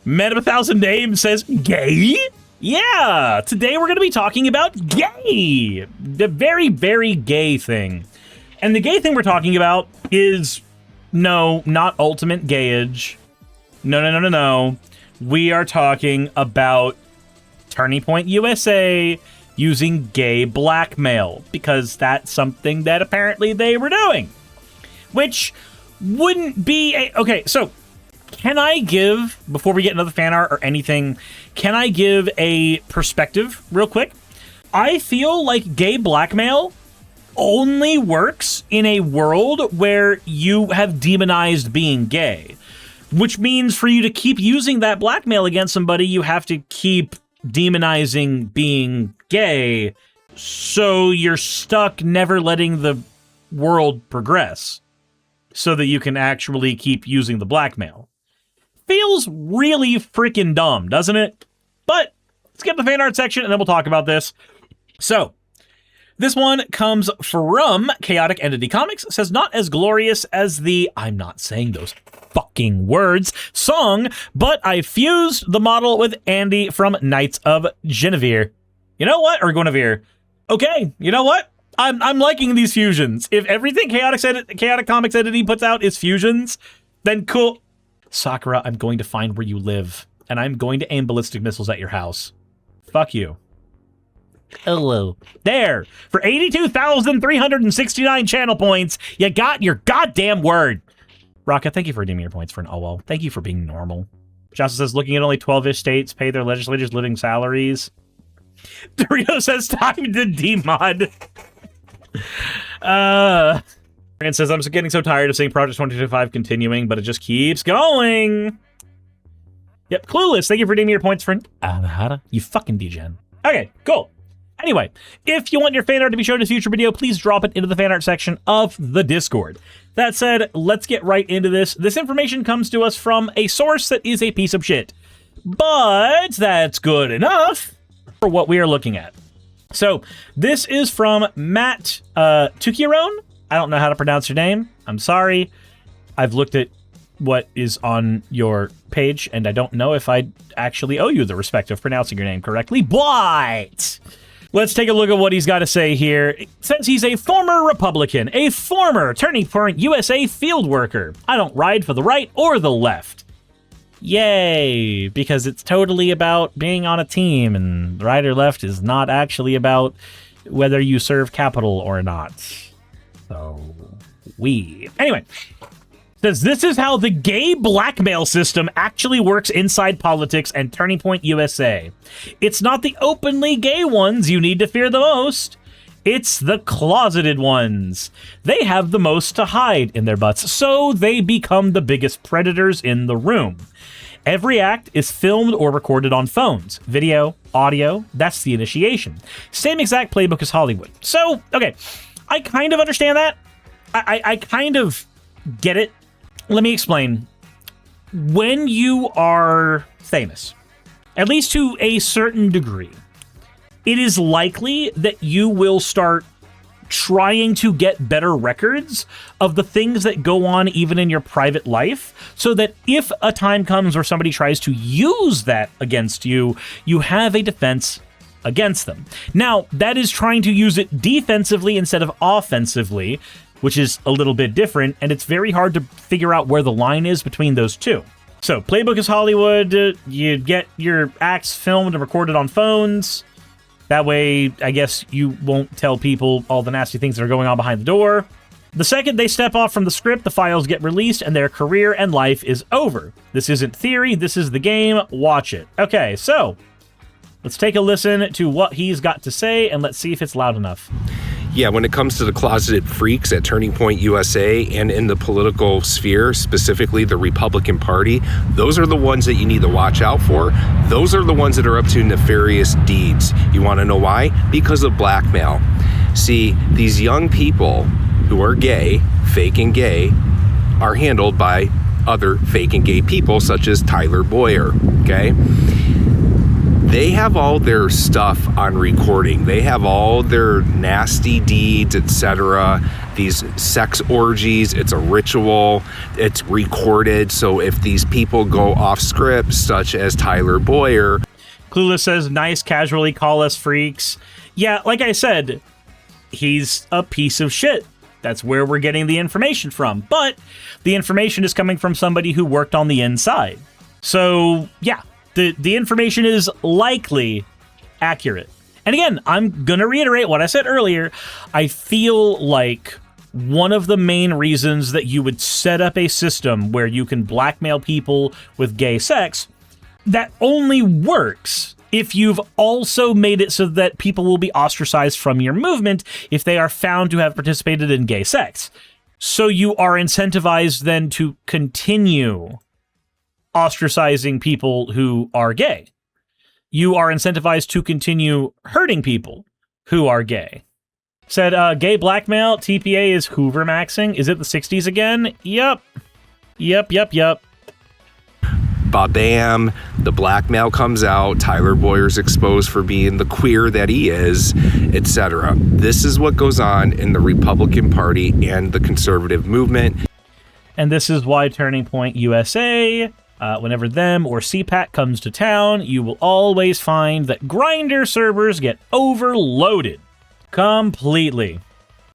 Man of 1,000 Names says gay? Yeah, today we're going to be talking about gay. The very, very gay thing. And the gay thing we're talking about is, no, not ultimate gayage. No. We are talking about Turning Point USA using gay blackmail, because that's something that apparently they were doing. Which wouldn't be okay, so can I give, before we get into the fan art or anything, can I give a perspective real quick? I feel like gay blackmail only works in a world where you have demonized being gay, which means for you to keep using that blackmail against somebody, you have to keep demonizing being gay, so you're stuck never letting the world progress so that you can actually keep using the blackmail. Feels really freaking dumb, doesn't it? But let's get to the fan art section and then we'll talk about this. So, this one comes from Chaotic Entity Comics. It says, not as glorious as the, I'm not saying those fucking words, song, but I fused the model with Andy from Knights of Guinevere. You know what? Or Guinevere. Okay, you know what? I'm liking these fusions. If everything Chaotic Comics Entity puts out is fusions, then cool. Sakura, I'm going to find where you live, and I'm going to aim ballistic missiles at your house. Fuck you. Hello. There. For 82,369 channel points, you got your goddamn word. Raka, thank you for redeeming your points for an OL. Thank you for being normal. Johnson says, looking at only 12-ish states pay their legislators living salaries. Dorito says, time to demod. Rand says, I'm just getting so tired of seeing Project 2025 continuing, but it just keeps going. Yep, Clueless, thank you for redeeming your points for Anahara. You fucking degen. Okay, cool. Anyway, if you want your fan art to be shown in a future video, please drop it into the fan art section of the Discord. That said, let's get right into this. This information comes to us from a source that is a piece of shit, but that's good enough for what we are looking at. So this is from Matt Tukiron. I don't know how to pronounce your name. I'm sorry. I've looked at what is on your page, and I don't know if I actually owe you the respect of pronouncing your name correctly, but let's take a look at what he's got to say here. It says he's a former Republican, a former Turning Point USA field worker. I don't ride for the right or the left. Yay, because it's totally about being on a team, and right or left is not actually about whether you serve capital or not. So, Anyway, says this is how the gay blackmail system actually works inside politics and Turning Point USA. It's not the openly gay ones you need to fear the most. It's the closeted ones. They have the most to hide in their butts, so they become the biggest predators in the room. Every act is filmed or recorded on phones. Video, audio, that's the initiation. Same exact playbook as Hollywood. So, okay, I kind of understand that. I kind of get it. Let me explain. When you are famous, at least to a certain degree, it is likely that you will start trying to get better records of the things that go on even in your private life, so that if a time comes where somebody tries to use that against you, you have a defense against them. Now, that is trying to use it defensively instead of offensively, which is a little bit different, and it's very hard to figure out where the line is between those two. So, playbook is Hollywood. You get your acts filmed and recorded on phones. That way, I guess you won't tell people all the nasty things that are going on behind the door. The second they step off from the script, the files get released and their career and life is over. This isn't theory, this is the game. Watch it. Okay, so let's take a listen to what he's got to say and let's see if it's loud enough. Yeah, when it comes to the closeted freaks at Turning Point USA and in the political sphere, specifically the Republican Party, those are the ones that you need to watch out for. Those are the ones that are up to nefarious deeds. You want to know why? Because of blackmail. See, these young people who are gay, fake and gay, are handled by other fake and gay people such as Tyler Boyer, okay? They have all their stuff on recording. They have all their nasty deeds, etc. these sex orgies. It's a ritual. It's recorded. So if these people go off script, such as Tyler Boyer. Clueless says, nice, casually call us freaks. Yeah, like I said, he's a piece of shit. That's where we're getting the information from. But the information is coming from somebody who worked on the inside. So, yeah, the information is likely accurate. And again, I'm going to reiterate what I said earlier. I feel like one of the main reasons that you would set up a system where you can blackmail people with gay sex, that only works if you've also made it so that people will be ostracized from your movement if they are found to have participated in gay sex. So you are incentivized then to continue ostracizing people who are gay. You are incentivized to continue hurting people who are gay. Said, gay blackmail, TPA is Hoover maxing. Is it the 60s again? Yep. Ba-bam, the blackmail comes out, Tyler Boyer's exposed for being the queer that he is, etc. This is what goes on in the Republican Party and the conservative movement. And this is why Turning Point USA, whenever them or CPAC comes to town, you will always find that Grindr servers get overloaded. Completely.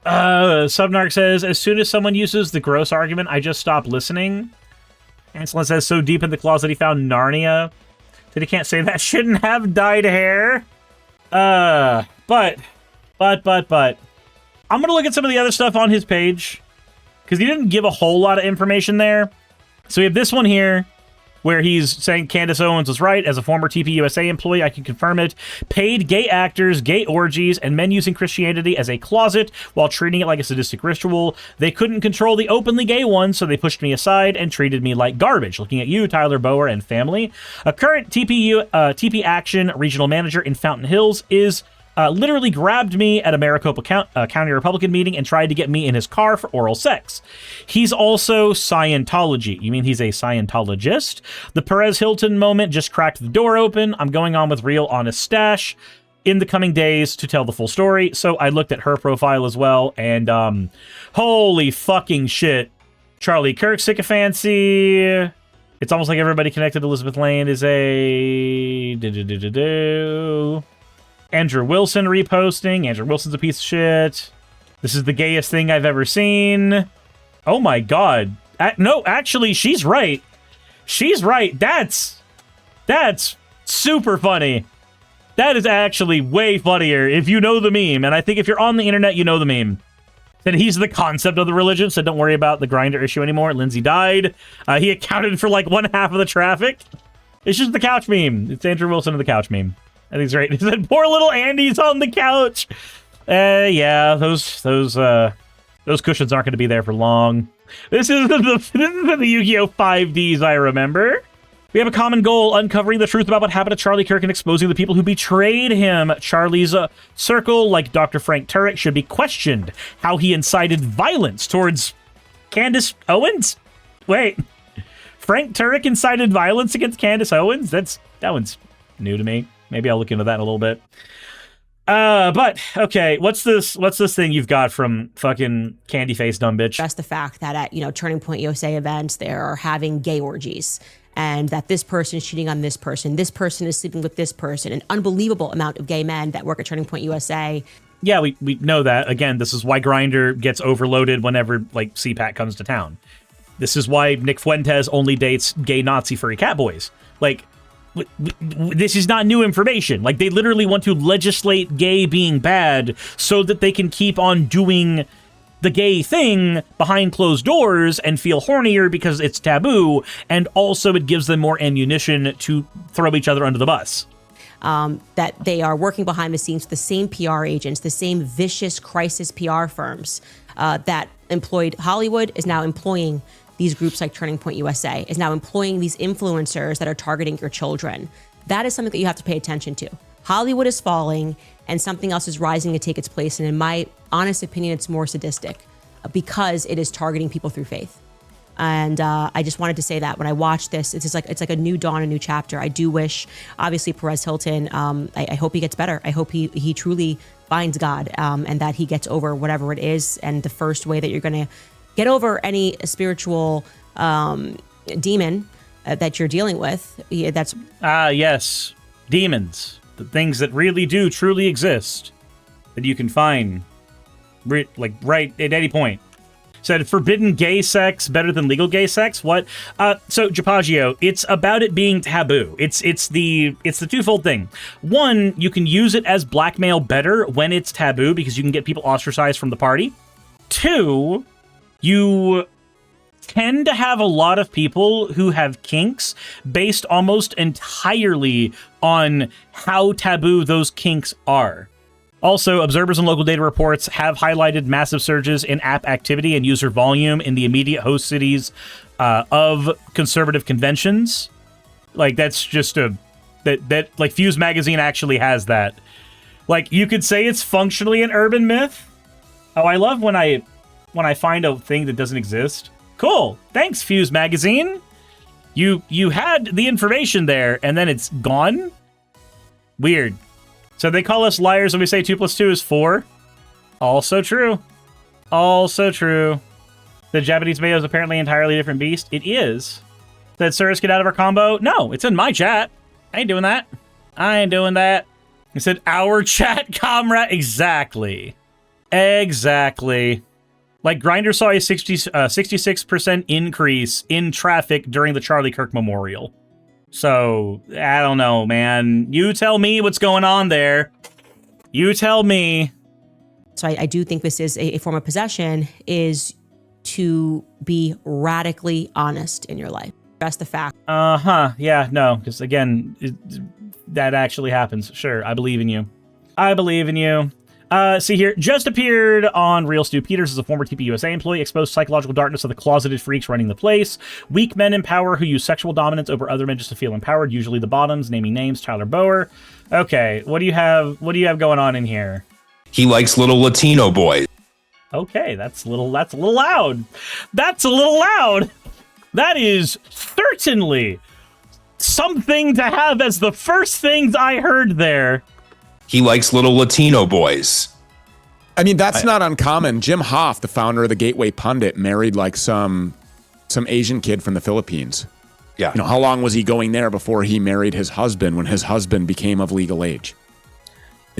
Subnark says, as soon as someone uses the gross argument, I just stop listening. Anselin says, so deep in the closet he found Narnia that he can't say that shouldn't have dyed hair. But I'm gonna look at some of the other stuff on his page because he didn't give a whole lot of information there. So we have this one here where he's saying Candace Owens was right. As a former TPUSA employee, I can confirm it. Paid gay actors, gay orgies, and men using Christianity as a closet while treating it like a sadistic ritual. They couldn't control the openly gay ones, so they pushed me aside and treated me like garbage. Looking at you, Tyler Bower and family. A current TP Action regional manager in Fountain Hills is literally grabbed me at a Maricopa County Republican meeting and tried to get me in his car for oral sex. He's also Scientology. You mean he's a Scientologist? The Perez Hilton moment just cracked the door open. I'm going on with Real Honest Stash in the coming days to tell the full story. So I looked at her profile as well, and holy fucking shit. Charlie Kirk sycophancy. It's almost like everybody connected to Elizabeth Lane is a... Andrew Wilson reposting. Andrew Wilson's a piece of shit. This is the gayest thing I've ever seen. Oh my god. No, actually, she's right. She's right. That's super funny. That is actually way funnier if you know the meme. And I think if you're on the internet, you know the meme. Then he's the concept of the religion, so don't worry about the Grindr issue anymore. Lindsay died. He accounted for like 1/2 of the traffic. It's just the couch meme. It's Andrew Wilson of the couch meme. I think it's right. He said, "Poor little Andy's on the couch." Yeah, those cushions aren't going to be there for long. This is the Yu-Gi-Oh! 5Ds I remember. We have a common goal: uncovering the truth about what happened to Charlie Kirk and exposing the people who betrayed him. Charlie's circle, like Dr. Frank Turek, should be questioned. How he incited violence towards Candace Owens? Wait, Frank Turek incited violence against Candace Owens? That one's new to me. Maybe I'll look into that in a little bit. But okay, what's this thing you've got from fucking Candy Face Dumb Bitch? That's the fact that at, Turning Point USA events, they're having gay orgies, and that this person is cheating on this person is sleeping with this person, an unbelievable amount of gay men that work at Turning Point USA. Yeah, we know that. Again, this is why Grindr gets overloaded whenever like CPAC comes to town. This is why Nick Fuentes only dates gay Nazi furry cat boys. Like, this is not new information. Like, they literally want to legislate gay being bad so that they can keep on doing the gay thing behind closed doors and feel hornier because it's taboo, and also it gives them more ammunition to throw each other under the bus. That they are working behind the scenes with the same PR agents, the same vicious crisis PR firms that employed Hollywood is now employing these groups like Turning Point USA, is now employing these influencers that are targeting your children. That is something that you have to pay attention to. Hollywood is falling and something else is rising to take its place. And in my honest opinion, it's more sadistic because it is targeting people through faith. And I just wanted to say that when I watched this, it's like a new dawn, a new chapter. I do wish, obviously, Perez Hilton, I hope he gets better. I hope he truly finds God, and that he gets over whatever it is. And the first way that you're going to get over any spiritual demon that you're dealing with, that's... yes. Demons. The things that really do truly exist. That you can find, right at any point. Said, forbidden gay sex better than legal gay sex? What? So, Japaggio, it's about it being taboo. It's the twofold thing. One, you can use it as blackmail better when it's taboo because you can get people ostracized from the party. Two, you tend to have a lot of people who have kinks based almost entirely on how taboo those kinks are. Also, observers and local data reports have highlighted massive surges in app activity and user volume in the immediate host cities of conservative conventions. Like, that's just like Fuse Magazine actually has that. Like, you could say it's functionally an urban myth. Oh, I love when I find a thing that doesn't exist. Cool. Thanks, Fuse Magazine. You had the information there and then it's gone? Weird. So they call us liars when we say 2 + 2 is 4. Also true. Also true. The Japanese video is apparently an entirely different beast. It is. Did Suris get out of our combo? No, it's in my chat. I ain't doing that. I ain't doing that. He said, our chat, comrade. Exactly. Exactly. Like, Grindr saw a 66% increase in traffic during the Charlie Kirk Memorial. So, I don't know, man. You tell me what's going on there. You tell me. So I do think this is a form of possession, is to be radically honest in your life. That's the fact. Yeah, no. Because, again, that actually happens. Sure, I believe in you. I believe in you. See here, just appeared on Real Stu Peters as a former TPUSA employee, exposed psychological darkness of the closeted freaks running the place. Weak men in power who use sexual dominance over other men just to feel empowered, usually the bottoms, naming names, Tyler Bower. Okay, what do you have going on in here? He likes little Latino boys. Okay, that's a little loud. That's a little loud. That is certainly something to have as the first things I heard there. He likes little Latino boys. I mean, that's not uncommon. Jim Hoff, the founder of the Gateway Pundit, married like some Asian kid from the Philippines. Yeah. You know, how long was he going there before he married his husband when his husband became of legal age?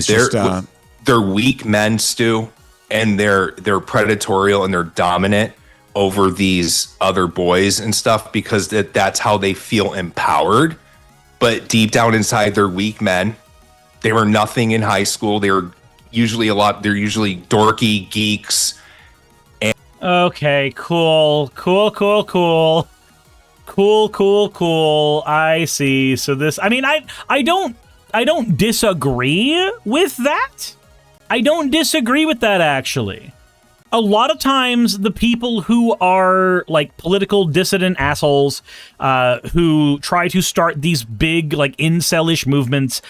They're weak men, Stu, and they're predatorial and they're dominant over these other boys and stuff because that's how they feel empowered. But deep down inside, they're weak men. They were nothing in high school. They're usually dorky geeks. Okay, cool. I see. So this, I mean, I don't disagree with that. I don't disagree with that, actually. A lot of times, the people who are, like, political dissident assholes who try to start these big, like, incel-ish movements,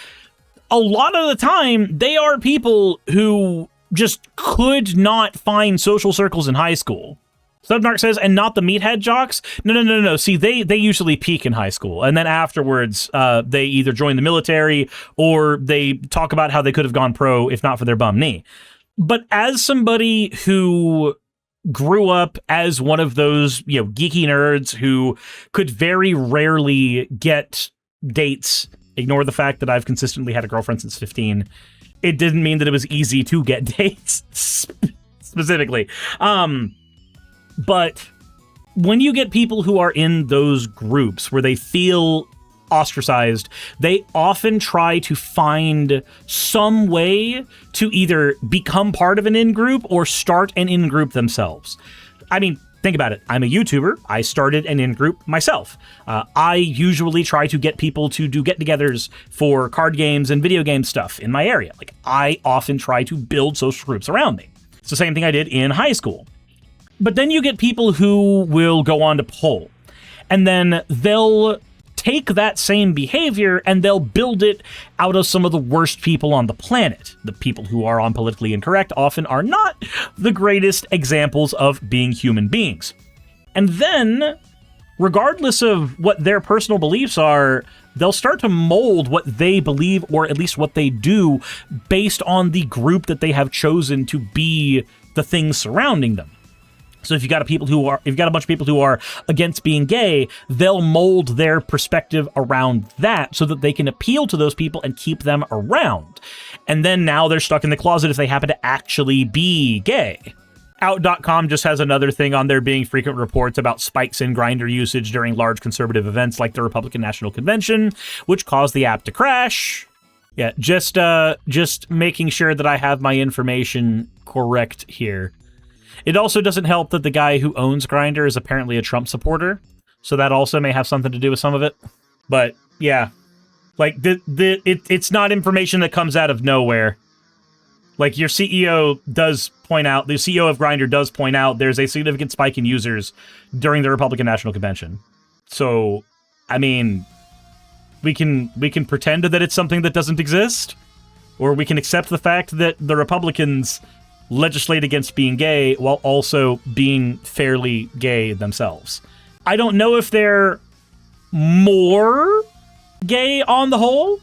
a lot of the time, they are people who just could not find social circles in high school. Subnark says, and not the meathead jocks? No. See, they usually peak in high school, and then afterwards, they either join the military or they talk about how they could have gone pro if not for their bum knee. But as somebody who grew up as one of those, geeky nerds who could very rarely get dates, ignore the fact that I've consistently had a girlfriend since 15. It didn't mean that it was easy to get dates, specifically. But when you get people who are in those groups where they feel ostracized, they often try to find some way to either become part of an in-group or start an in-group themselves. I mean, think about it. I'm a YouTuber. I started an in-group myself. I usually try to get people to do get-togethers for card games and video game stuff in my area. Like, I often try to build social groups around me. It's the same thing I did in high school. But then you get people who will go on to poll, and then they'll take that same behavior and they'll build it out of some of the worst people on the planet. The people who are on politically incorrect often are not the greatest examples of being human beings. And then, regardless of what their personal beliefs are, they'll start to mold what they believe, or at least what they do, based on the group that they have chosen to be the things surrounding them. So if you got a bunch of people who are against being gay, they'll mold their perspective around that so that they can appeal to those people and keep them around. And then now they're stuck in the closet if they happen to actually be gay. Out.com just has another thing on there being frequent reports about spikes in Grindr usage during large conservative events like the Republican National Convention, which caused the app to crash. Yeah, just making sure that I have my information correct here. It also doesn't help that the guy who owns Grindr is apparently a Trump supporter, so that also may have something to do with some of it. But yeah, like it's not information that comes out of nowhere. Like your CEO does point out, the CEO of Grindr does point out there's a significant spike in users during the Republican National Convention. So, I mean, we can pretend that it's something that doesn't exist, or we can accept the fact that the Republicans legislate against being gay while also being fairly gay themselves. I don't know if they're more gay on the whole,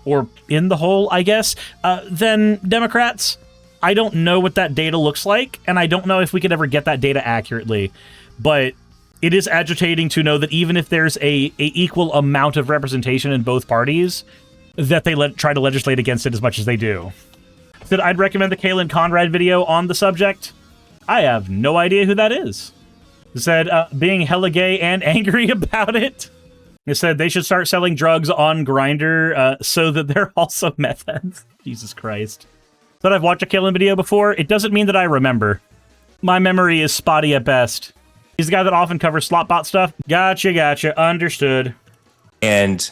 or in the whole, I guess, than Democrats. I don't know what that data looks like, and I don't know if we could ever get that data accurately, but it is agitating to know that even if there's a equal amount of representation in both parties, that they try to legislate against it as much as they do. Said I'd recommend the Kaylin Conrad video on the subject. I have no idea who that is. Said being hella gay and angry about it. It said they should start selling drugs on Grindr so that they're also meth heads. Jesus Christ. Said I've watched a Kaylin video before. It doesn't mean that I remember. My memory is spotty at best. He's the guy that often covers Slotbot stuff. Gotcha. Understood. And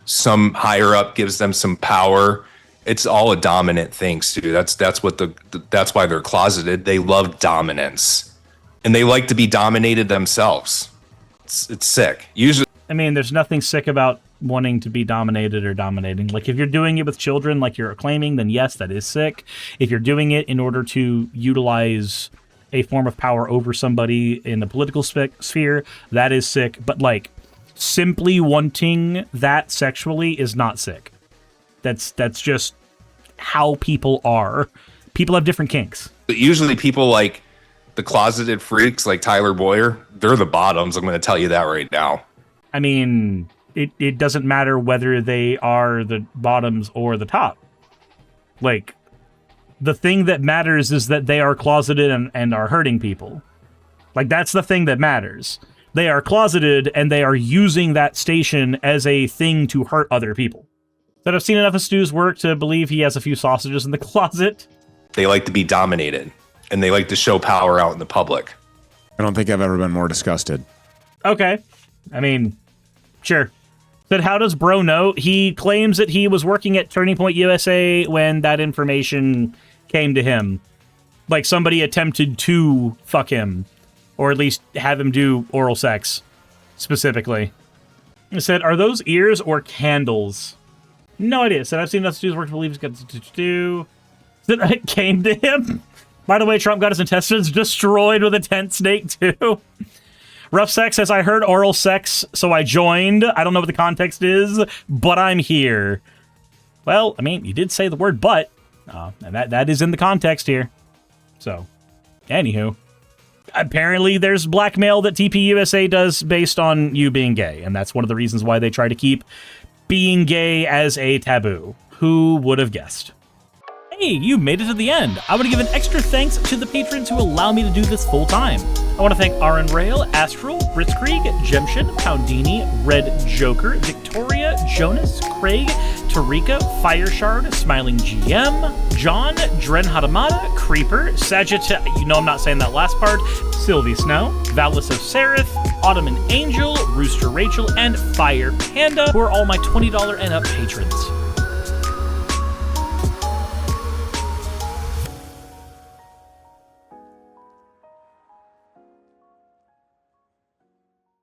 some higher up gives them some power. It's all a dominant thing, Stu. That's why they're closeted. They love dominance, and they like to be dominated themselves. It's sick. Usually, I mean, there's nothing sick about wanting to be dominated or dominating. Like, if you're doing it with children, like you're claiming, then yes, that is sick. If you're doing it in order to utilize a form of power over somebody in the political sphere, that is sick. But like, simply wanting that sexually is not sick. That's just how people are. People have different kinks. But usually people like the closeted freaks like Tyler Boyer, they're the bottoms. I'm going to tell you that right now. I mean, it doesn't matter whether they are the bottoms or the top. Like, the thing that matters is that they are closeted and are hurting people. Like, that's the thing that matters. They are closeted and they are using that station as a thing to hurt other people. That I've seen enough of Stu's work to believe he has a few sausages in the closet. They like to be dominated, and they like to show power out in the public. I don't think I've ever been more disgusted. Okay. I mean, sure. But how does bro know? He claims that he was working at Turning Point USA when that information came to him. Like somebody attempted to fuck him, or at least have him do oral sex, specifically. He said, are those ears or candles? No idea. Said I've seen enough Stu's work to believe he's got to do. Said it came to him. By the way, Trump got his intestines destroyed with a tent snake too. Rough Sex says, I heard oral sex, so I joined. I don't know what the context is, but I'm here. Well, I mean, you did say the word but, and that is in the context here. So, anywho. Apparently, there's blackmail that TPUSA does based on you being gay, and that's one of the reasons why they try to keep being gay as a taboo. Who would have guessed? Hey, you made it to the end. I want to give an extra thanks to the patrons who allow me to do this full time. I want to thank Aaron Rail, Astral, Britzkrieg, Jemshin, Poundini, Red Joker, Victoria, Jonas, Craig, Tarika, Fireshard, Smiling GM, John, Dren Hadamada, Creeper, Sagitta, you know I'm not saying that last part, Sylvie Snow, Valis of Seraph, Ottoman Angel, Rooster Rachel, and Fire Panda, who are all my $20 and up patrons.